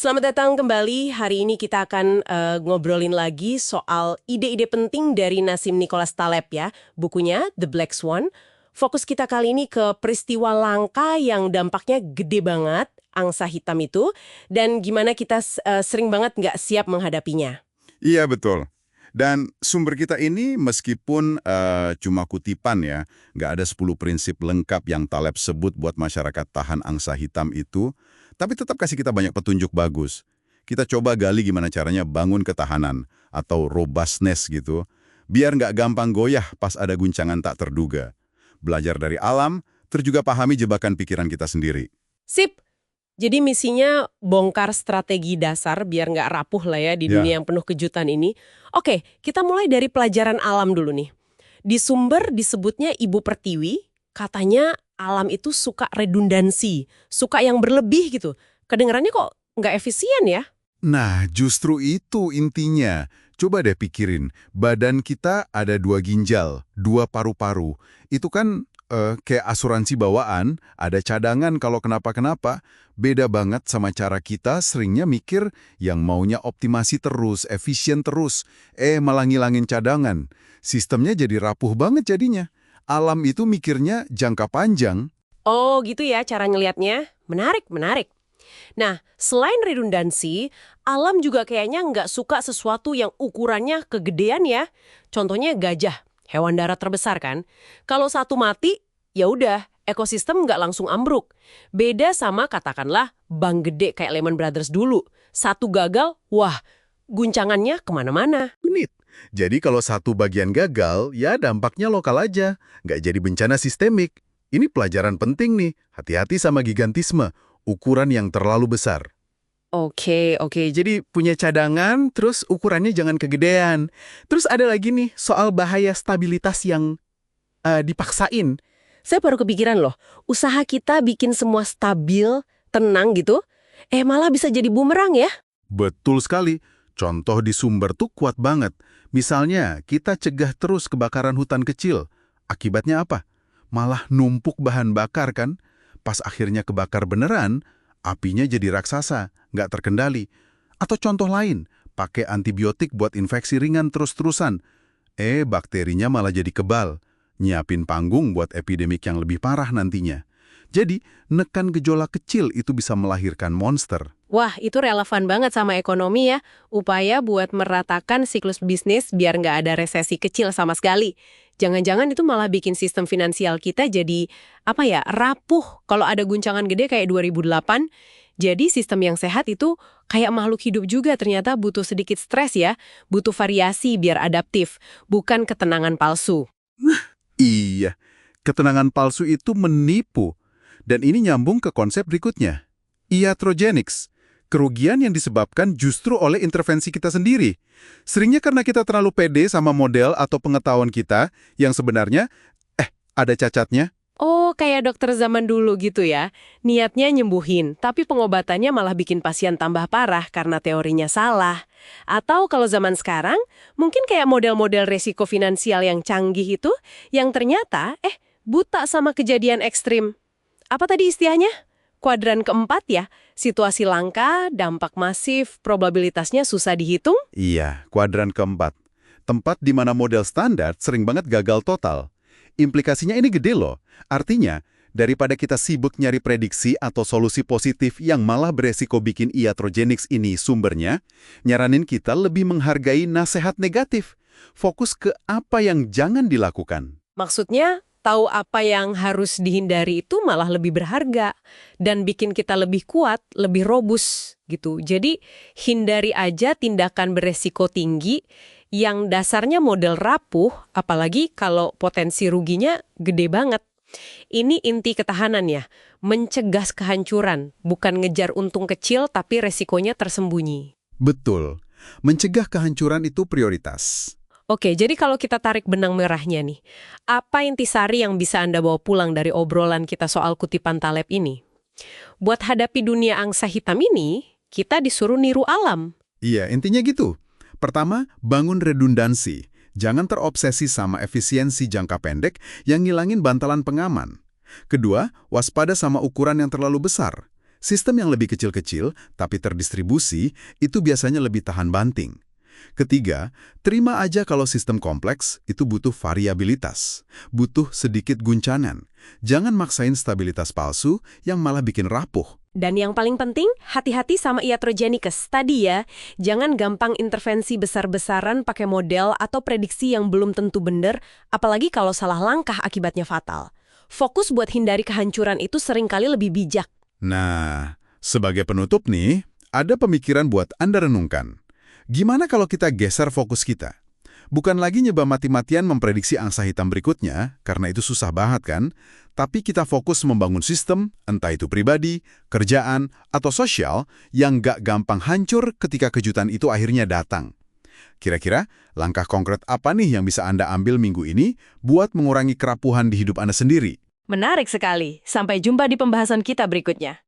Selamat datang kembali. Hari ini kita akan ngobrolin lagi soal ide-ide penting dari Nassim Nicholas Taleb ya. Bukunya The Black Swan. Fokus kita kali ini ke peristiwa langka yang dampaknya gede banget, angsa hitam itu, dan gimana kita sering banget nggak siap menghadapinya. Iya, betul. Dan sumber kita ini meskipun cuma kutipan ya, nggak ada 10 prinsip lengkap yang Taleb sebut buat masyarakat tahan angsa hitam itu, tapi tetap kasih kita banyak petunjuk bagus. Kita coba gali gimana caranya bangun ketahanan atau robustness gitu, biar nggak gampang goyah pas ada guncangan tak terduga. Belajar dari alam, terus juga pahami jebakan pikiran kita sendiri. Sip! Jadi misinya bongkar strategi dasar biar nggak rapuh lah ya di Ya. dunia yang penuh kejutan ini. Oke, kita mulai dari pelajaran alam dulu nih. Di sumber disebutnya Ibu Pertiwi, katanya alam itu suka redundansi, suka yang berlebih gitu. Kedengarannya kok nggak efisien ya? Nah, justru itu intinya. Coba deh pikirin, badan kita ada 2 ginjal, 2 paru-paru. Itu kan kayak asuransi bawaan, ada cadangan kalau kenapa-kenapa. Beda banget sama cara kita seringnya mikir yang maunya optimasi terus, efisien terus. Malah ngilangin cadangan. Sistemnya jadi rapuh banget jadinya. Alam itu mikirnya jangka panjang. Oh gitu ya cara ngelihatnya. Menarik, menarik. Nah, selain redundansi, alam juga kayaknya nggak suka sesuatu yang ukurannya kegedean ya. Contohnya gajah, hewan darat terbesar kan. Kalau satu mati, ya udah, ekosistem nggak langsung ambruk. Beda sama katakanlah bank gede kayak Lehman Brothers dulu. Satu gagal, wah, guncangannya kemana-mana. Unit. Jadi kalau satu bagian gagal, ya dampaknya lokal aja. Nggak jadi bencana sistemik. Ini pelajaran penting nih. Hati-hati sama gigantisme. Ukuran yang terlalu besar. Oke. Jadi punya cadangan, terus ukurannya jangan kegedean. Terus ada lagi nih soal bahaya stabilitas yang dipaksain. Saya baru kepikiran loh, usaha kita bikin semua stabil, tenang gitu, malah bisa jadi bumerang ya. Betul sekali. Contoh di sumber tuh kuat banget. Misalnya, kita cegah terus kebakaran hutan kecil. Akibatnya apa? Malah numpuk bahan bakar kan? Pas akhirnya kebakar beneran, apinya jadi raksasa, nggak terkendali. Atau contoh lain, pakai antibiotik buat infeksi ringan terus-terusan. Bakterinya malah jadi kebal. Nyiapin panggung buat epidemik yang lebih parah nantinya. Jadi, nekan gejolak kecil itu bisa melahirkan monster. Wah, itu relevan banget sama ekonomi ya. Upaya buat meratakan siklus bisnis biar nggak ada resesi kecil sama sekali. Jangan-jangan itu malah bikin sistem finansial kita jadi, rapuh kalau ada guncangan gede kayak 2008. Jadi sistem yang sehat itu kayak makhluk hidup juga ternyata butuh sedikit stres ya. Butuh variasi biar adaptif, bukan ketenangan palsu. Iya, ketenangan palsu itu menipu. Dan ini nyambung ke konsep berikutnya. Iatrogenics. Kerugian yang disebabkan justru oleh intervensi kita sendiri. Seringnya karena kita terlalu pede sama model atau pengetahuan kita yang sebenarnya, ada cacatnya. Oh, kayak dokter zaman dulu gitu ya. Niatnya nyembuhin, tapi pengobatannya malah bikin pasien tambah parah karena teorinya salah. Atau kalau zaman sekarang, mungkin kayak model-model resiko finansial yang canggih itu, yang ternyata, buta sama kejadian ekstrim. Apa tadi istilahnya? Kuadran keempat ya, situasi langka, dampak masif, probabilitasnya susah dihitung. Iya, kuadran keempat. Tempat di mana model standar sering banget gagal total. Implikasinya ini gede loh. Artinya, daripada kita sibuk nyari prediksi atau solusi positif yang malah beresiko bikin iatrogenics ini sumbernya, nyaranin kita lebih menghargai nasihat negatif. Fokus ke apa yang jangan dilakukan. Maksudnya, tahu apa yang harus dihindari itu malah lebih berharga dan bikin kita lebih kuat, lebih robust gitu. Jadi hindari aja tindakan beresiko tinggi yang dasarnya model rapuh, apalagi kalau potensi ruginya gede banget. Ini inti ketahanan ya, mencegah kehancuran, bukan ngejar untung kecil tapi resikonya tersembunyi. Betul, mencegah kehancuran itu prioritas. Oke, jadi kalau kita tarik benang merahnya nih, apa intisari yang bisa Anda bawa pulang dari obrolan kita soal kutipan Taleb ini? Buat hadapi dunia angsa hitam ini, kita disuruh niru alam. Iya, intinya gitu. Pertama, bangun redundansi. Jangan terobsesi sama efisiensi jangka pendek yang ngilangin bantalan pengaman. Kedua, waspada sama ukuran yang terlalu besar. Sistem yang lebih kecil-kecil tapi terdistribusi itu biasanya lebih tahan banting. Ketiga, terima aja kalau sistem kompleks itu butuh variabilitas, butuh sedikit guncangan. Jangan maksain stabilitas palsu yang malah bikin rapuh. Dan yang paling penting, hati-hati sama iatrogenikes tadi ya. Jangan gampang intervensi besar-besaran pakai model atau prediksi yang belum tentu benar, apalagi kalau salah langkah akibatnya fatal. Fokus buat hindari kehancuran itu seringkali lebih bijak. Nah, sebagai penutup nih, ada pemikiran buat Anda renungkan. Gimana kalau kita geser fokus kita? Bukan lagi nyoba mati-matian memprediksi angsa hitam berikutnya, karena itu susah banget kan? Tapi kita fokus membangun sistem, entah itu pribadi, kerjaan, atau sosial, yang gak gampang hancur ketika kejutan itu akhirnya datang. Kira-kira, langkah konkret apa nih yang bisa Anda ambil minggu ini buat mengurangi kerapuhan di hidup Anda sendiri? Menarik sekali. Sampai jumpa di pembahasan kita berikutnya.